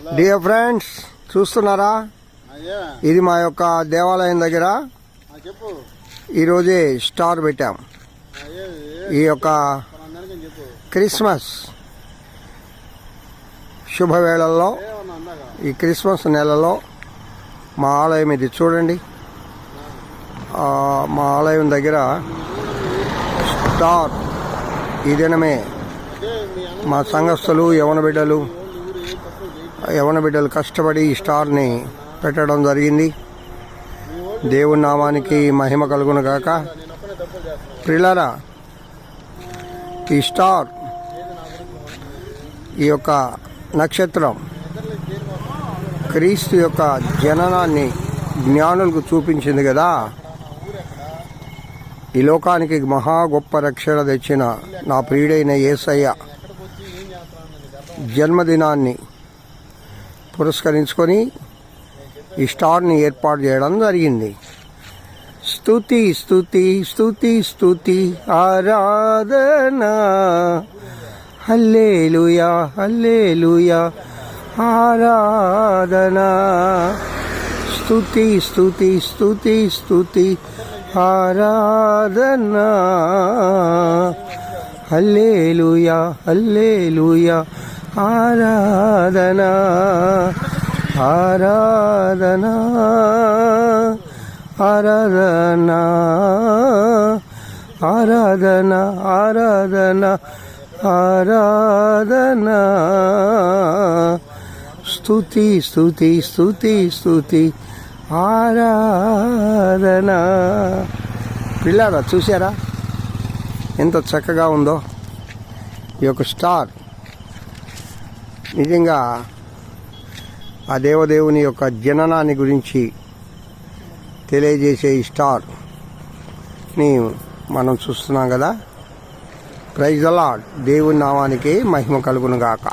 Dear friends, చూస్తున్నారా? ఇది మా యొక్క దేవాలయం దగ్గర ఈరోజే స్టార్ పెట్టాం. ఈ యొక్క క్రిస్మస్ శుభవేళల్లో, ఈ క్రిస్మస్ నెలలో మా ఆలయం ఇది చూడండి. మా ఆలయం దగ్గర స్టార్ ఈ దినమే మా సంఘస్థులు యవన బిడ్డలు కష్టపడి ఈ స్టార్ని పెట్టడం జరిగింది. దేవుని నామానికి మహిమ కలుగును గాక. ప్రియులారా, ఈ స్టార్, ఈ యొక్క నక్షత్రం క్రీస్తు యొక్క జననాన్ని జ్ఞానులకు చూపించింది కదా. ఈ లోకానికి మహా గొప్ప రక్షణ తెచ్చిన నా ప్రియుడైన యేసయ్య జన్మదినాన్ని పురస్కరించుకొని ఈ స్టార్ని ఏర్పాటు చేయడం జరిగింది. స్తుతి స్తుతి స్తుతి స్తుతి ఆరాధన, హల్లెలూయా హల్లెలూయా ఆరాధన. స్తుతి స్తుతి స్తుతి స్తుతి ఆరాధన, హల్లెలూయా హల్లెలూయా ఆరాధన. ఆరాధన ఆరాధన ఆరాధన ఆరాధన ఆరాధన. స్తుతి స్తుతి స్తుతి స్తుతి ఆరాధన. పిల్లారా, చూసారా ఎంత చక్కగా ఉందో ఈ యొక్క స్టార్? నిజంగా ఆ దేవదేవుని యొక్క జననాన్ని గురించి తెలియజేసే ఈ స్టార్ని మనం చూస్తున్నాం కదా. Praise the Lord. దేవుని నామానికి మహిమ కలుగును గాక.